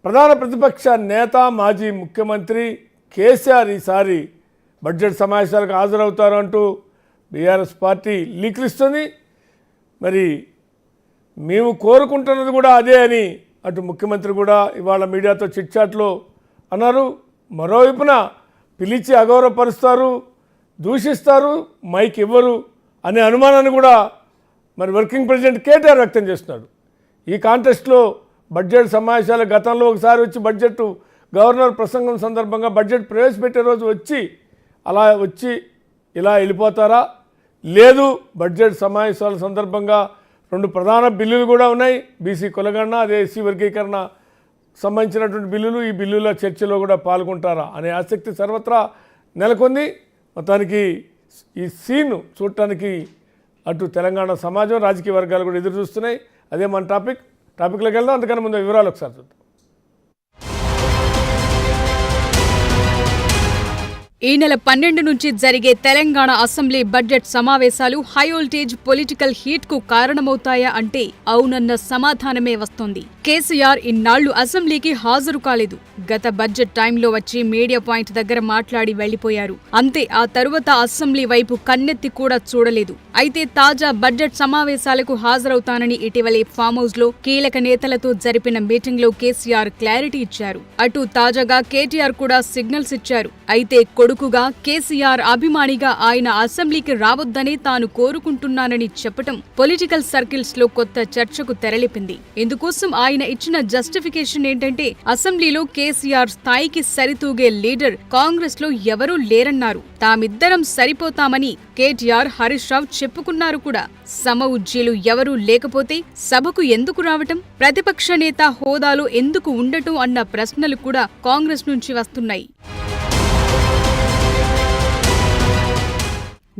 ప్రధాన ప్రతిపక్ష నేత మాజీ ముఖ్యమంత్రి కేసీఆర్ ఈసారి బడ్జెట్ సమావేశాలకు హాజరవుతారు అంటూ బీఆర్ఎస్ పార్టీ లీకులిస్తుంది. మరి మేము కోరుకుంటున్నది కూడా అదే అని అటు ముఖ్యమంత్రి కూడా ఇవాళ మీడియాతో చిట్చాట్లో అన్నారు. మరోవైపున పిలిచి అగౌరవపరుస్తారు, దూషిస్తారు, మైక్ ఇవ్వరు అనే అనుమానాన్ని కూడా మరి వర్కింగ్ ప్రెసిడెంట్ కేటీఆర్ వ్యక్తం చేస్తున్నాడు. ఈ కాంటెస్ట్లో బడ్జెట్ సమావేశాలు గతంలో ఒకసారి వచ్చి బడ్జెట్ గవర్నర్ ప్రసంగం సందర్భంగా బడ్జెట్ ప్రవేశపెట్టే రోజు వచ్చి ఇలా వెళ్ళిపోతారా? లేదు, బడ్జెట్ సమావేశాల సందర్భంగా 2 ప్రధాన బిల్లులు కూడా ఉన్నాయి. బీసీ కులగణన, అదే ఎస్సీ వర్గీకరణ సంబంధించినటువంటి బిల్లులు. ఈ బిల్లుల చర్చలో కూడా పాల్గొంటారా అనే ఆసక్తి సర్వత్రా నెలకొంది. మొత్తానికి ఈ సీన్ చూడటానికి అటు తెలంగాణ సమాజం, రాజకీయ వర్గాలు కూడా ఎదురు చూస్తున్నాయి. అదే మన టాపిక్లోకి వెళ్దాం. అందుకని ముందు వివరాలు ఒకసారి చూద్దాం. ఈ నెల 12 నుంచి జరిగే తెలంగాణ అసెంబ్లీ బడ్జెట్ సమావేశాలు హై వోల్టేజ్ పొలిటికల్ హీట్ కు కారణమవుతాయా అంటే అవునన్న సమాధానమే వస్తోంది. కేసీఆర్ ఇన్నాళ్లు అసెంబ్లీకి హాజరు కాలేదు. గత బడ్జెట్ టైంలో వచ్చి మీడియా పాయింట్ దగ్గర మాట్లాడి వెళ్లిపోయారు. అంతే, ఆ తరువాత అసెంబ్లీ వైపు కన్నెత్తి కూడా చూడలేదు. అయితే తాజా బడ్జెట్ సమావేశాలకు హాజరవుతానని ఇటీవలే ఫామ్ హౌస్ లో కీలక నేతలతో జరిపిన మీటింగ్ లో కేసీఆర్ క్లారిటీ ఇచ్చారు. అటు తాజాగా కేటీఆర్ కూడా సిగ్నల్స్ ఇచ్చారు. అయితే కొడుకుగా, కేసీఆర్ అభిమానిగా ఆయన అసెంబ్లీకి రావద్దనే తాను కోరుకుంటున్నానని చెప్పటం పొలిటికల్ సర్కిల్స్ లో కొత్త చర్చకు తెరలేపింది. ఇందుకోసం ఆయన ఇచ్చిన జస్టిఫికేషన్ ఏంటంటే అసెంబ్లీలో కేసీఆర్ స్థాయికి సరితూగే లీడర్ కాంగ్రెస్ లో ఎవరూ లేరన్నారు. తామిద్దరం సరిపోతామని కేటీఆర్, హరీష్ రావు చెప్పుకున్నారు కూడా. సమఉజ్జీలు ఎవరూ లేకపోతే సభకు ఎందుకు రావటం, ప్రతిపక్ష నేత హోదాలో ఎందుకు ఉండటం అన్న ప్రశ్నలు కూడా కాంగ్రెస్ నుంచి వస్తున్నాయి.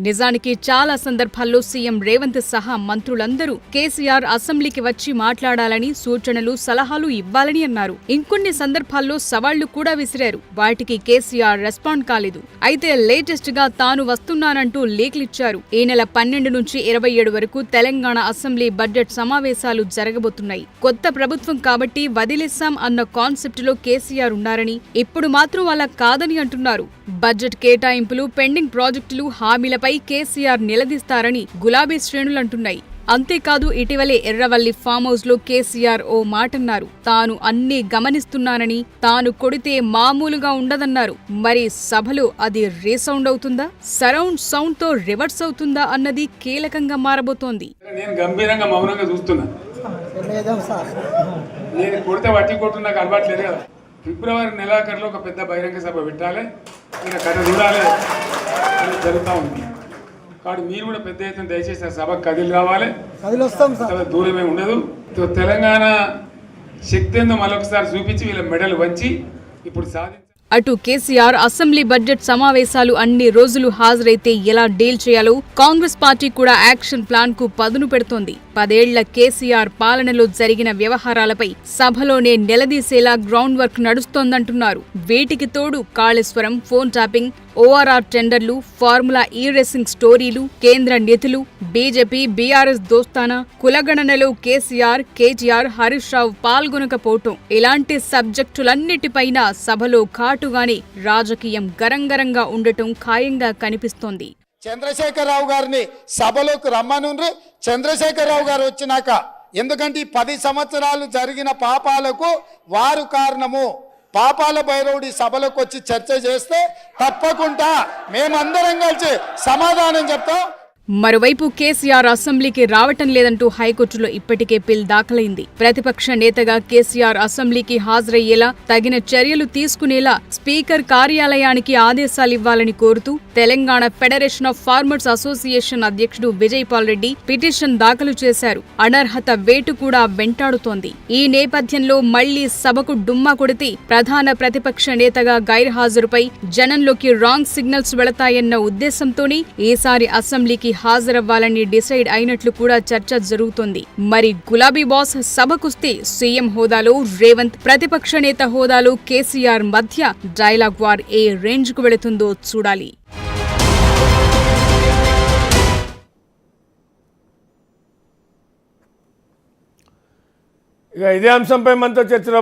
నిజానికి చాలా సందర్భాల్లో సీఎం రేవంత్ సహా మంత్రులందరూ కేసీఆర్ అసెంబ్లీకి వచ్చి మాట్లాడాలని, సూచనలు, సలహాలు ఇవ్వాలని అన్నారు. ఇంకొన్ని సందర్భాల్లో సవాళ్లు కూడా విసిరారు. వాటికి కేసీఆర్ రెస్పాండ్ కాలేదు. అయితే లేటెస్ట్ గా తాను వస్తున్నానంటూ లీకులిచ్చారు. ఈ నెల 12 నుంచి 27 వరకు తెలంగాణ అసెంబ్లీ బడ్జెట్ సమావేశాలు జరగబోతున్నాయి. కొత్త ప్రభుత్వం కాబట్టి వదిలేశాం అన్న కాన్సెప్ట్ లో కేసీఆర్ ఉన్నారని, ఇప్పుడు మాత్రం అలా కాదని అంటున్నారు. బడ్జెట్ కేటాయింపులు, పెండింగ్ ప్రాజెక్టులు, హామీలపై కేసీఆర్ నిలదీస్తారని గులాబీ శ్రేణులంటున్నాయి. అంతేకాదు, ఇటీవలే ఎర్రవల్లి ఫామ్ హౌస్ లో కేసీఆర్ ఓ మాటన్నారు. తాను అన్నీ గమనిస్తున్నానని, తాను కొడితే మామూలుగా ఉండదన్నారు. మరి సభలో అది రీసౌండ్ అవుతుందా, సరౌండ్ సౌండ్ తో రివర్స్ అవుతుందా అన్నది కీలకంగా మారబోతోంది. నేను గంభీరంగా మౌనంగా చూస్తున్నా. నేను కొడితే వట్టి కొట్టు నాకు అలవాట్లేదు కదా. ఫిబ్రవరి నెలాఖరులో ఒక పెద్ద బహిరంగ సభ పెట్టాలి, ఇలా కథ చూడాలి జరుగుతూ ఉంది. కాబట్టి మీరు కూడా పెద్ద ఎత్తున దయచేసి సభకు కదిలి రావాలి. దూరమే ఉండదు. తెలంగాణ శక్తి ఏందో మరొకసారి చూపించి వీళ్ళ మెడలు వంచి ఇప్పుడు సాధించారు. అటు కేసీఆర్ అసెంబ్లీ బడ్జెట్ సమావేశాలు అన్ని రోజులు హాజరైతే ఎలా డీల్ చేయాలో కాంగ్రెస్ పార్టీ కూడా యాక్షన్ ప్లాన్ కు పదును పెడుతోంది. 10 ఏళ్ల కేసీఆర్ పాలనలో జరిగిన వ్యవహారాలపై సభలోనే నిలదీసేలా గ్రౌండ్ వర్క్ నడుస్తోందంటున్నారు. వీటికి తోడు కాళేశ్వరం, ఫోన్ ట్యాపింగ్, ఓఆర్ఆర్ టెండర్లు, ఫార్ములా ఈ రేసింగ్ స్టోరీలు, కేంద్ర నిధులు, బీజేపీ బీఆర్ఎస్ దోస్తానా, కులగణనలో కేసీఆర్, కేటీఆర్, హరీష్ రావు పాల్గొనకపోవటం, ఇలాంటి సబ్జెక్టులన్నిటిపైన సభలో ఘాటుగానే రాజకీయం గరంగరంగా ఉండటం ఖాయంగా కనిపిస్తోంది. చంద్రశేఖరరావు గారిని సభలోకి రమ్మనుండ్రి. చంద్రశేఖరరావు గారు వచ్చినాక, ఎందుకంటే 10 సంవత్సరాలు జరిగిన పాపాలకు వారు కారణము. పాపాల భైరవుడి సభలోకి వచ్చి చర్చ చేస్తే తప్పకుండా మేమందరం కలిసి సమాధానం చెప్తాం. మరోవైపు కేసీఆర్ అసెంబ్లీకి రావటం లేదంటూ హైకోర్టులో ఇప్పటికే పిల్ దాఖలైంది. ప్రతిపక్ష నేతగా కేసీఆర్ అసెంబ్లీకి హాజరయ్యేలా తగిన చర్యలు తీసుకునేలా స్పీకర్ కార్యాలయానికి ఆదేశాలివ్వాలని కోరుతూ Telangana federation of farmers association అధ్యక్షుడు విజయపాల్ రెడ్డి పిటిషన్ దాఖలు చేశారు. అనర్హత వేటు కూడా వెంటాడుతోంది. ఈ నేపథ్యంలో మళ్లీ సభకు డుమ్మా కొడితే ప్రధాన ప్రతిపక్ష నేతగా గైర్హాజరుపై జనంలోకి రాంగ్ సిగ్నల్స్ వెళతాయన్న ఉద్దేశంతోనే ఈసారి అసెంబ్లీకి హాజరవ్వాలని డిసైడ్ అయినట్లు కూడా చర్చ జరుగుతోంది. మరి గులాబీ బాస్ సభకొస్తే సీఎం హోదాలో రేవంత్, ప్రతిపక్ష నేత హోదాలో కేసీఆర్ మధ్య డైలాగ్ వార్ ఏ రేంజ్ కు వెళుతుందో చూడాలి. ఇక ఇదే అంశంపై మనతో చర్చలో